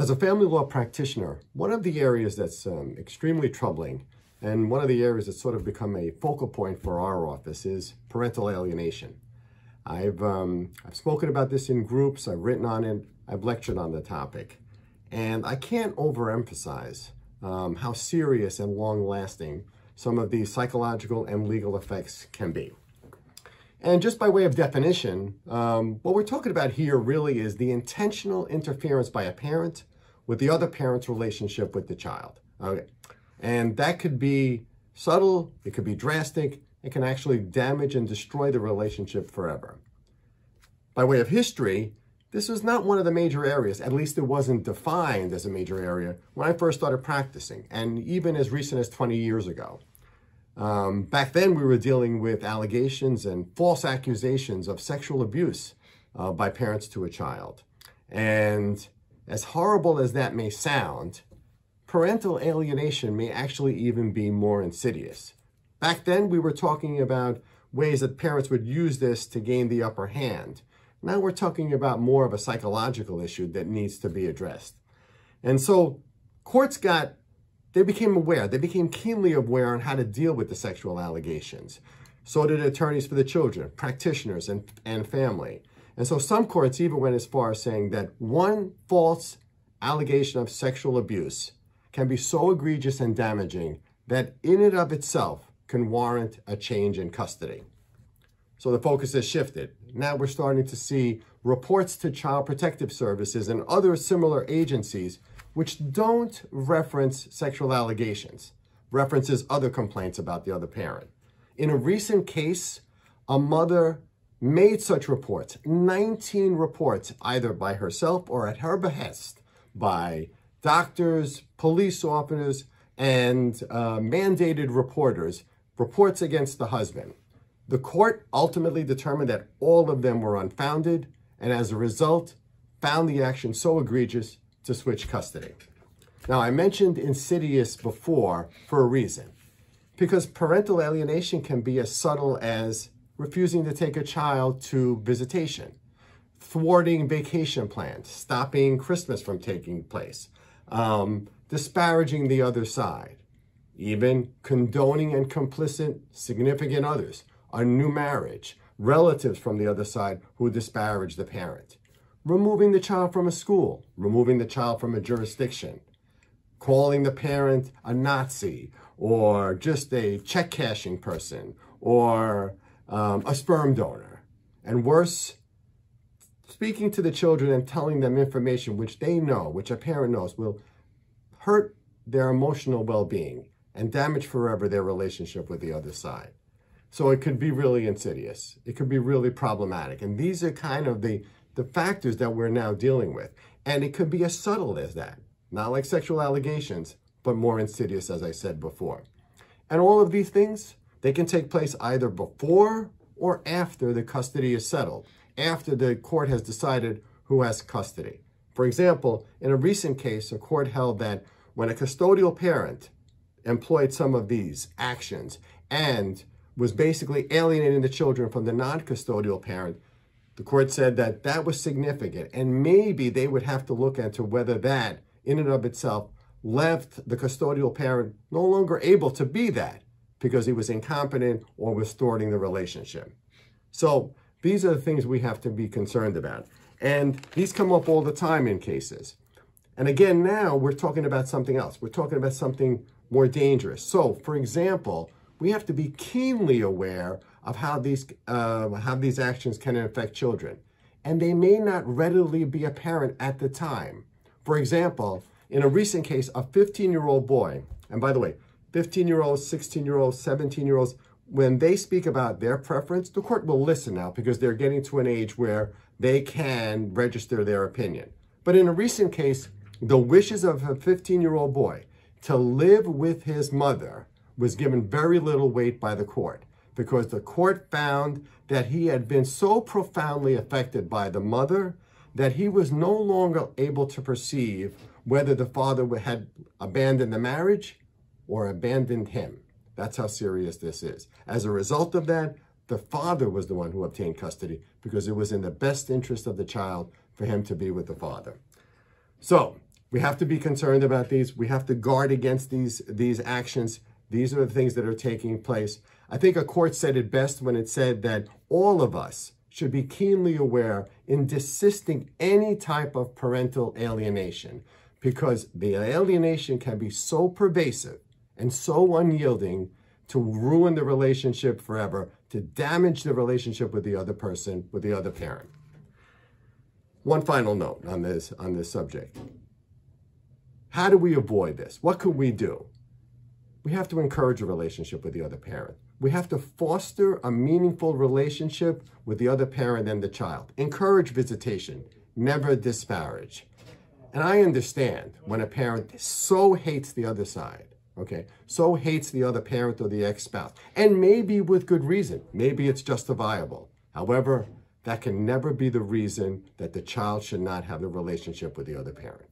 As a family law practitioner, one of the areas that's extremely troubling, and one of the areas that's sort of become a focal point for our office, is parental alienation. I've spoken about this in groups, I've written on it, I've lectured on the topic, and I can't overemphasize how serious and long-lasting some of these psychological and legal effects can be. And just by way of definition, what we're talking about here really is the intentional interference by a parent with the other parent's relationship with the child. Okay. And that could be subtle, it could be drastic, it can actually damage and destroy the relationship forever. By way of history, this was not one of the major areas, at least it wasn't defined as a major area when I first started practicing, and even as recent as 20 years ago. Back then, we were dealing with allegations and false accusations of sexual abuse by parents to a child. And as horrible as that may sound, parental alienation may actually even be more insidious. Back then, we were talking about ways that parents would use this to gain the upper hand. Now we're talking about more of a psychological issue that needs to be addressed. And so courts they became aware, they became keenly aware on how to deal with the sexual allegations. So did attorneys for the children, practitioners, and family. And so some courts even went as far as saying that one false allegation of sexual abuse can be so egregious and damaging that in and of itself can warrant a change in custody. So the focus has shifted. Now we're starting to see reports to Child Protective Services and other similar agencies which don't reference sexual allegations, references other complaints about the other parent. In a recent case, a mother made such reports, 19 reports, either by herself or at her behest, by doctors, police officers, and mandated reports against the husband. The court ultimately determined that all of them were unfounded, and as a result, found the action so egregious to switch custody. Now, I mentioned insidious before for a reason, because parental alienation can be as subtle as refusing to take a child to visitation, thwarting vacation plans, stopping Christmas from taking place, disparaging the other side, even condoning and complicit significant others, a new marriage, relatives from the other side who disparage the parent, removing the child from a school, removing the child from a jurisdiction, calling the parent a Nazi, or just a check cashing person, or a sperm donor. And worse, speaking to the children and telling them information which they know, which a parent knows, will hurt their emotional well-being and damage forever their relationship with the other side. So it could be really insidious. It could be really problematic. And these are kind of the factors that we're now dealing with. And it could be as subtle as that. Not like sexual allegations, but more insidious, as I said before. And all of these things, they can take place either before or after the custody is settled, after the court has decided who has custody. For example, in a recent case, a court held that when a custodial parent employed some of these actions and was basically alienating the children from the non-custodial parent, the court said that that was significant, and maybe they would have to look into whether that, in and of itself, left the custodial parent no longer able to be that because he was incompetent or was thwarting the relationship. So these are the things we have to be concerned about. And these come up all the time in cases. And again, now we're talking about something else. We're talking about something more dangerous. So, for example, we have to be keenly aware of how these actions can affect children. And they may not readily be apparent at the time. For example, in a recent case, a 15-year-old boy, and by the way, 15-year-olds, 16-year-olds, 17-year-olds, when they speak about their preference, the court will listen now because they're getting to an age where they can register their opinion. But in a recent case, the wishes of a 15-year-old boy to live with his mother was given very little weight by the court because the court found that he had been so profoundly affected by the mother that he was no longer able to perceive whether the father had abandoned the marriage or abandoned him. That's how serious this is. As a result of that, the father was the one who obtained custody because it was in the best interest of the child for him to be with the father. So We have to be concerned about these. We have to guard against these actions. These are the things that are taking place. I think a court said it best when it said that all of us should be keenly aware in desisting any type of parental alienation, because the alienation can be so pervasive and so unyielding to ruin the relationship forever, to damage the relationship with the other person, with the other parent. One final note on this subject. How do we avoid this? What could we do? We have to encourage a relationship with the other parent. We have to foster a meaningful relationship with the other parent and the child. Encourage visitation, never disparage. And I understand when a parent so hates the other side, okay, so hates the other parent or the ex-spouse, and maybe with good reason. Maybe it's justifiable. However, that can never be the reason that the child should not have the relationship with the other parent.